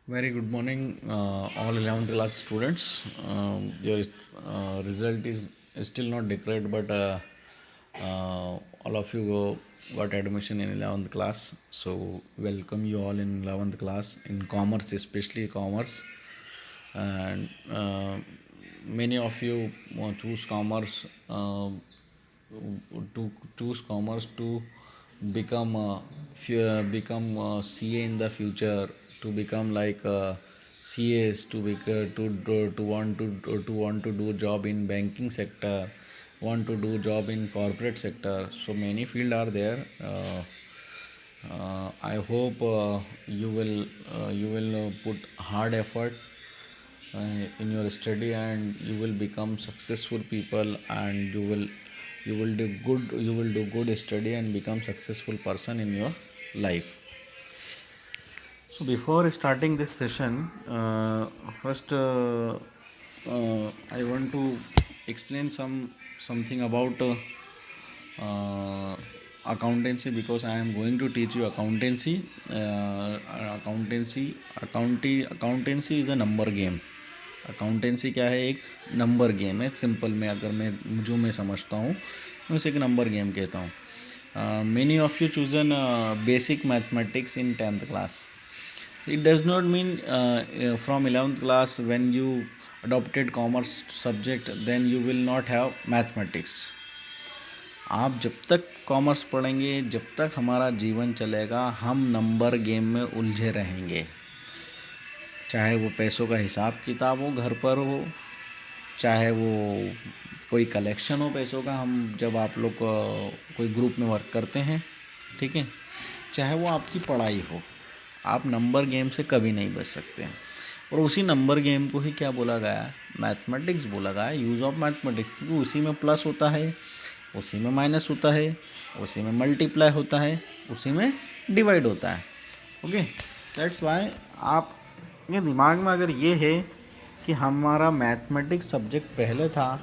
Very good morning, all 11th class students. Your result is still not declared, but all of you got admission in 11th class. So, welcome you all in 11th class in commerce, especially commerce. And many of you choose commerce to choose commerce to become CA in the future, to become like CAs, to want to do job in banking sector, want to do job in corporate sector. So many field are there. I hope you will put hard effort in your study, and you will become successful people, and you will do good study and become successful person in your life. So before starting this session, first I want to explain something about accountancy, because I am going to teach you accountancy. Accountancy is a number game. Accountancy क्या है? एक number game है. Simple में अगर मैं समझता हूँ, मैं उसे एक नंबर गेम कहता हूँ. Many of you chosen basic mathematics in 10th class. It does not mean from 11th class when you adopted commerce subject then you will not have mathematics. आप जब तक कॉमर्स पढ़ेंगे, जब तक हमारा जीवन चलेगा, हम नंबर गेम में उलझे रहेंगे. चाहे वो पैसों का हिसाब किताब हो, घर पर हो, चाहे वो कोई कलेक्शन हो पैसों का, हम जब आप लोग कोई ग्रुप में वर्क करते हैं, ठीक है, चाहे वो आपकी पढ़ाई हो, आप नंबर गेम से कभी नहीं बच सकते हैं. और उसी नंबर गेम को ही क्या बोला गया? मैथमेटिक्स बोला गया, यूज़ ऑफ मैथमेटिक्स. क्योंकि उसी में प्लस होता है, उसी में माइनस होता है, उसी में मल्टीप्लाई होता है, उसी में डिवाइड होता है. ओके, दैट्स वाई आप ये दिमाग में अगर ये है कि हमारा मैथमेटिक्स सब्जेक्ट पहले था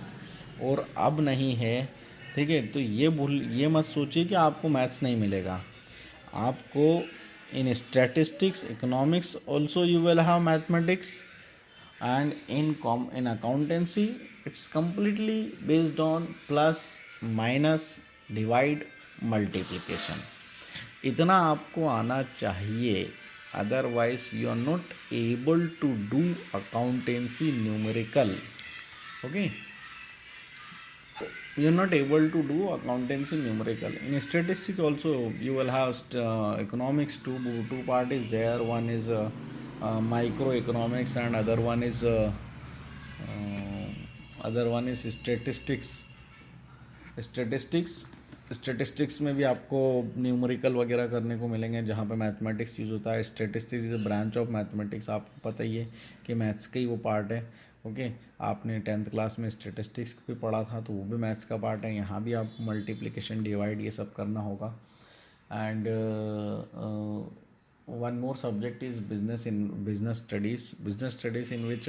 और अब नहीं है, ठीक है, तो ये मत सोचिए कि आपको मैथ्स नहीं मिलेगा. आपको इन statistics, economics also you will have mathematics, and in accountancy it's completely based on plus minus divide multiplication. इतना आपको आना चाहिए, otherwise you are not able to do accountancy numerical. Okay, you are not able to do accountancy numerical. In statistics also you will have economics. Two part is there. One is microeconomics, and other one is statistics में भी आपको numerical वगैरह करने को मिलेंगे, जहाँ पे mathematics use होता है. Statistics is a branch of mathematics. आपको पता ही है कि मैथ्स का ही वो पार्ट है. ओके, आपने 10th क्लास में स्टेटिस्टिक्स भी पढ़ा था, तो वो भी मैथ्स का पार्ट है. यहाँ भी आपको मल्टीप्लिकेशन, डिवाइड, ये सब करना होगा. And one more subject is business studies in which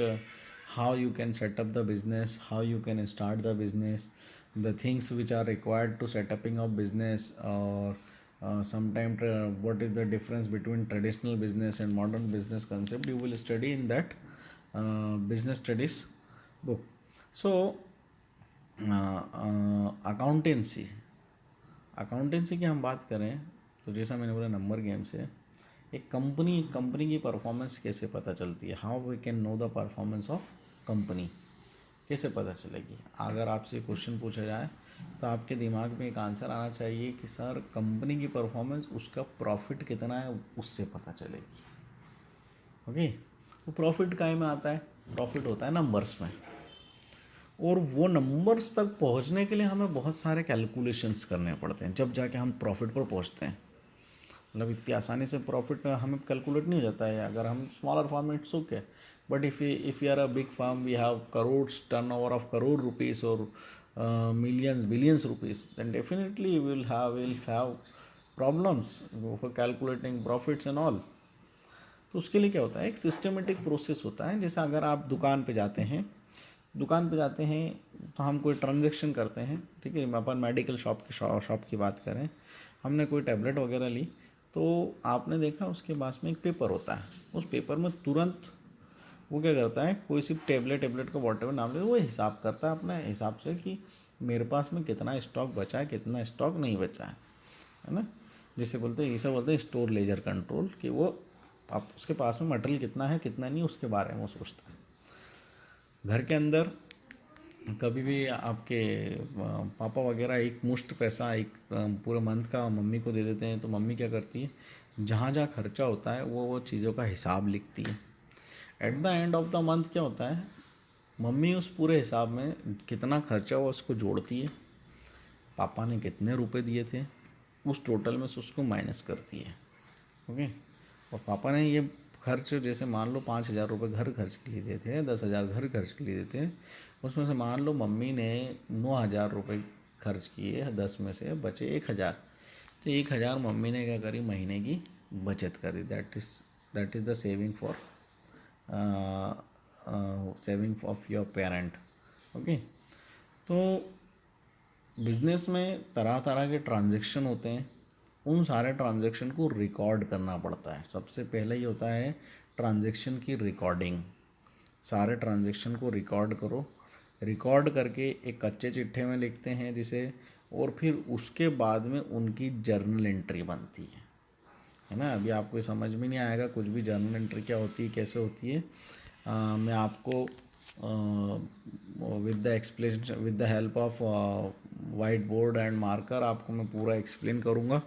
how you can set up the business, how you can start the business, the things which are required to set upping of business, or sometimes what is the difference between traditional business and modern business concept. You will study in that business studies book. So accountancy की हम बात करें तो जैसा मैंने बोला, number game से एक कंपनी की परफॉर्मेंस कैसे पता चलती है, how we can know the performance of company, कैसे पता चलेगी. अगर आपसे क्वेश्चन पूछा जाए तो आपके दिमाग में एक आंसर आना चाहिए कि सर कंपनी की परफॉर्मेंस, उसका प्रॉफिट कितना है, उससे पता चलेगी. ओके, वो प्रॉफिट काय में आता है? प्रॉफिट होता है नंबर्स में. और वो नंबर्स तक पहुंचने के लिए हमें बहुत सारे कैलकुलेशंस करने पड़ते हैं, जब जाके हम प्रॉफिट पर पहुंचते हैं. मतलब इतनी आसानी से प्रॉफिट हमें कैलकुलेट नहीं हो जाता है. अगर हम स्मॉलर फार्म में it's okay, but if you are a big firm, we have crores, turnover of crore rupees और millions billions rupees, then definitely will have problems for calculating profits and all. तो उसके लिए क्या होता है? एक सिस्टमेटिक प्रोसेस होता है. जैसे अगर आप दुकान पे जाते हैं तो हम कोई ट्रांजेक्शन करते हैं, ठीक है. अपन मेडिकल शॉप की बात करें, हमने कोई टैबलेट वगैरह ली, तो आपने देखा उसके पास में एक पेपर होता है, उस पेपर में तुरंत वो क्या करता है, कोई सी टेबलेट का वॉटेवर नाम ले, वो हिसाब करता है अपने हिसाब से कि मेरे पास में कितना स्टॉक बचा है, कितना स्टॉक नहीं बचा है ना। जिसे बोलते हैं, इसे बोलते हैं स्टोर लेजर कंट्रोल, कि वो आप उसके पास में मटेरियल कितना है कितना नहीं उसके बारे में वो सोचता है। घर के अंदर कभी भी आपके पापा वगैरह एक मुश्त पैसा एक पूरे मंथ का मम्मी को दे देते हैं, तो मम्मी क्या करती है, जहाँ जहाँ खर्चा होता है वो चीज़ों का हिसाब लिखती है। At the end of the month क्या होता है, मम्मी उस पूरे हिसाब में कितना खर्चा हुआ उसको जोड़ती है, पापा ने कितने रुपए दिए थे उस टोटल में से उसको माइनस करती है। ओके, और पापा ने ये खर्च जैसे मान लो 5,000 रुपये घर खर्च के लिए दिए थे, 10,000 घर खर्च के लिए दिए थे, उसमें से मान लो मम्मी ने 9,000 रुपये खर्च किए, 10 में से बचे 1,000, तो 1,000 मम्मी ने क्या करी, महीने की बचत करी। That is the saving for saving of your parent. Okay, तो बिजनेस में तरह तरह के ट्रांजैक्शन होते हैं, उन सारे ट्रांजैक्शन को रिकॉर्ड करना पड़ता है। सबसे पहले ही होता है ट्रांजैक्शन की रिकॉर्डिंग। सारे ट्रांजैक्शन को रिकॉर्ड करो, रिकॉर्ड करके एक कच्चे चिट्ठे में लिखते हैं जिसे, और फिर उसके बाद में उनकी जर्नल एंट्री बनती है ना। अभी आपको समझ में नहीं आएगा कुछ भी, जर्नल एंट्री क्या होती है, कैसे होती है, मैं आपको with the explanation, with the help of white board and marker आपको मैं पूरा एक्सप्लेन करूँगा,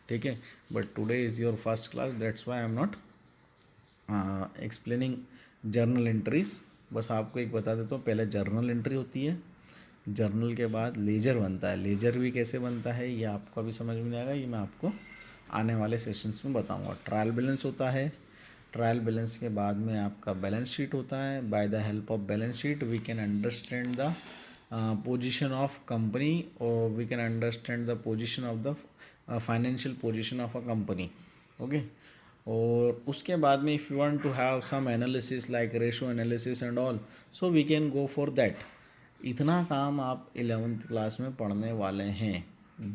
ठीक है। But today is your first class, that's why I am not explaining journal entries. बस आपको एक बता देता हूँ, पहले जर्नल एंट्री होती है, जर्नल के बाद लेजर बनता है। लेजर भी कैसे बनता है ये आपको अभी समझ में नहीं आएगा, ये मैं आपको आने वाले सेशंस में बताऊँगा। ट्रायल बैलेंस होता है, ट्रायल बैलेंस के बाद में आपका बैलेंस शीट होता है। By the help of balance sheet we can understand the position of company, और we can understand the position of the financial position of a company. Okay, और उसके बाद में if you want to have some analysis like ratio analysis and all, so we can go for that. इतना काम आप 11th class में पढ़ने वाले हैं।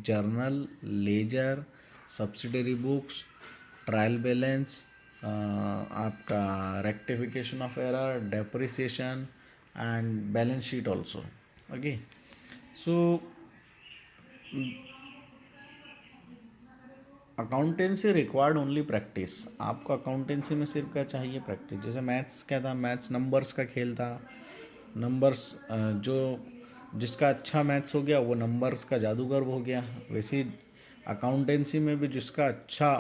Journal, ledger, subsidiary books, trial balance, आपका rectification of error, depreciation and balance sheet also. Okay, so accountancy required only practice. आपको accountancy में सिर्फ क्या चाहिए, प्रैक्टिस। जैसे मैथ्स क्या था, मैथ्स नंबर्स का खेल था। नंबर्स जो जिसका अच्छा मैथ्स हो गया वो नंबर्स का जादूगर हो गया। वैसे ही अकाउंटेंसी में भी जिसका अच्छा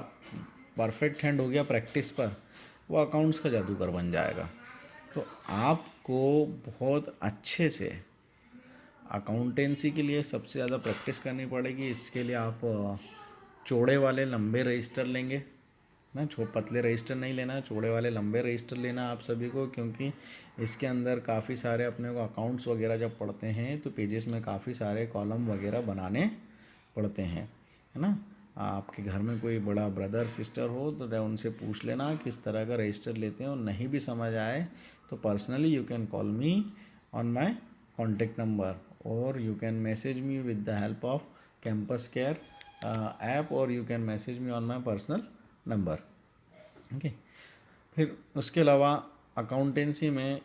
परफेक्ट हैंड हो गया प्रैक्टिस पर, वो अकाउंट्स का जादूगर बन जाएगा। तो आपको बहुत अच्छे से अकाउंटेंसी के लिए सबसे ज़्यादा प्रैक्टिस करनी पड़ेगी। इसके लिए आप चौड़े वाले लंबे रजिस्टर लेंगे ना, पतले रजिस्टर नहीं लेना, चौड़े वाले लंबे रजिस्टर लेना आप सभी को, क्योंकि इसके अंदर काफ़ी सारे अपने को अकाउंट्स वगैरह जब पढ़ते हैं तो पेजेस में काफ़ी सारे कॉलम वगैरह बनाने पड़ते हैं, है ना। आपके घर में कोई बड़ा ब्रदर सिस्टर हो तो उनसे पूछ लेना किस तरह का रजिस्टर लेते हैं, और नहीं भी समझ आए तो personally you can call me on my contact number, और you can message me with the help of campus care app, और you can message me on my personal number. Okay, फिर उसके अलावा अकाउंटेंसी में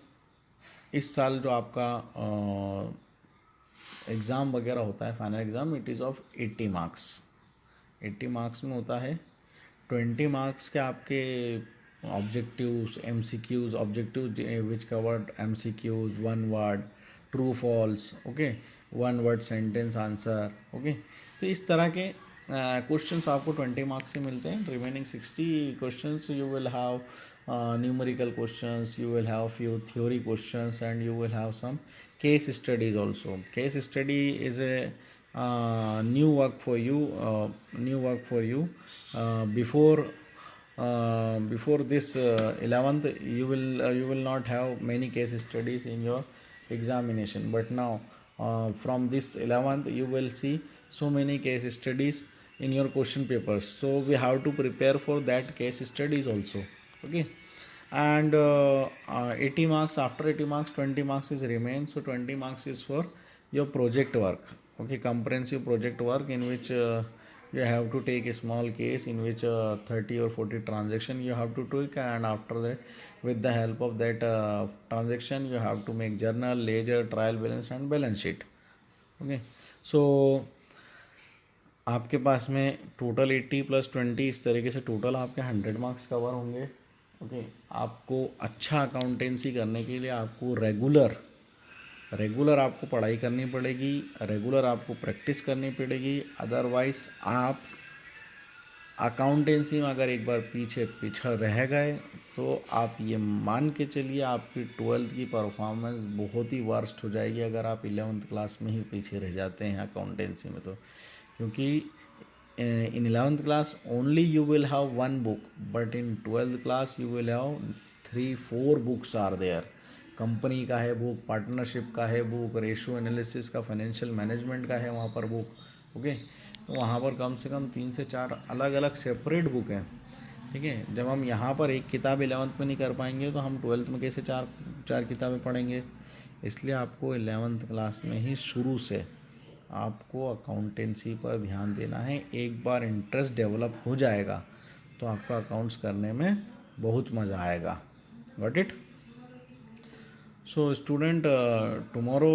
इस साल जो आपका एग्ज़ाम वगैरह होता है, final exam, it is of 80 marks. 80 marks में होता है 20 मार्क्स के आपके objectives, MCQs, objective which covered MCQs, 1 word true false, okay, 1 word sentence answer. Okay, तो इस तरह के क्वेश्चंस आपको 20 मार्क्स से मिलते हैं। Remaining 60 questions you will have numerical questions, you will have few theory questions, and you will have some case studies also. Case study is a new work for you, before this 11th you will not have many case studies in your examination, but now from this 11th you will see so many case studies in your question papers, so we have to prepare for that case studies also. Okay, and 80 marks, after 80 marks 20 marks is remain, so 20 marks is for your project work. Okay, comprehensive project work in which you have to take a small case in which 30 or 40 transaction you have to take, and after that with the help of that transaction you have to make journal, ledger, trial balance and balance sheet. Okay, so आपके पास में total 80 + 20 इस तरीके से total आपके 100 marks cover होंगे. Okay, आपको अच्छा accountancy करने के लिए आपको रेगुलर आपको पढ़ाई करनी पड़ेगी, रेगुलर आपको प्रैक्टिस करनी पड़ेगी. अदरवाइज़ आप अकाउंटेंसी में अगर एक बार पीछे रह गए तो आप ये मान के चलिए आपकी 12th की परफॉर्मेंस बहुत ही वर्स्ट हो जाएगी अगर आप 11th क्लास में ही पीछे रह जाते हैं अकाउंटेंसी में. तो क्योंकि in 11th class only you will have one book, but in 12th class you will have 3-4 books are there. Company का है बुक, पार्टनरशिप का है बुक, रेशो एनालिसिस का, फाइनेंशियल मैनेजमेंट का है वहाँ पर बुक. ओके, तो वहाँ पर कम से कम 3 से 4 अलग अलग सेपरेट बुक हैं. ठीक है, जब हम यहाँ पर एक किताब 11th में नहीं कर पाएंगे तो हम 12th में कैसे चार किताबें पढ़ेंगे. इसलिए आपको 11th क्लास में ही शुरू से आपको अकाउंटेंसी पर ध्यान देना है. एक बार इंटरेस्ट डेवलप हो जाएगा तो आपका अकाउंट्स करने में बहुत मज़ा आएगा. Got it. So student, tomorrow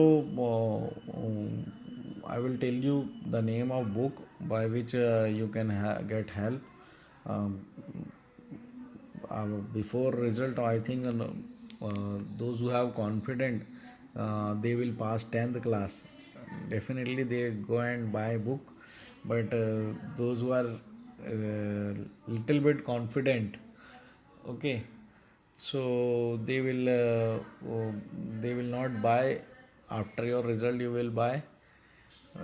I will tell you the name of book by which you can get help. Before result, I think those who have confident they will pass 10th class. Definitely they go and buy book, but those who are little bit confident, okay, so they will not buy. After your result you will buy,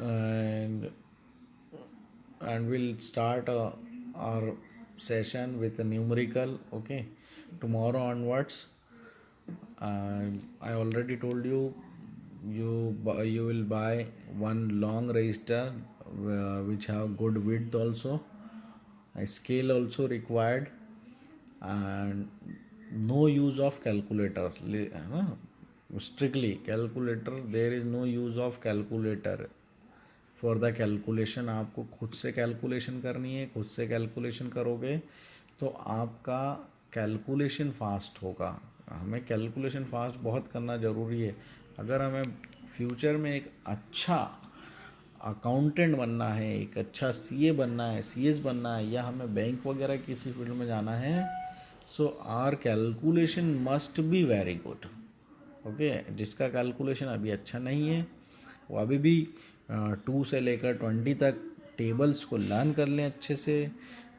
and we'll start our session with a numerical. Okay, tomorrow onwards. I already told you you will buy one long register which have good width also, a scale also required, and no use of calculator. Strictly calculator, there is no use of calculator for the calculation. आपको खुद से calculation करनी है. खुद से calculation करोगे तो आपका कैलकुलेशन फास्ट होगा. हमें कैलकुलेशन फास्ट बहुत करना ज़रूरी है. अगर हमें फ्यूचर में एक अच्छा अकाउंटेंट बनना है, एक अच्छा सीए बनना है, सीएस बनना है, या हमें बैंक वगैरह किसी फील्ड में जाना है, so our calculation must be very good. Okay, जिसका कैलकुलेशन अभी अच्छा नहीं है वो अभी भी 2 से लेकर 20 तक टेबल्स को लर्न कर लें अच्छे से.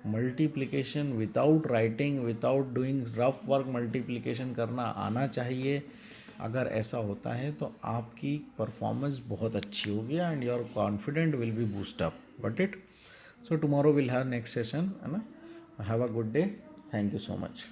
Multiplication without writing, without doing rough work, multiplication करना आना चाहिए. अगर ऐसा होता है तो आपकी परफॉर्मेंस बहुत अच्छी होगी and your confident will be boost up. Got it. So tomorrow will have next session, है ना. Have a good day. Thank you so much.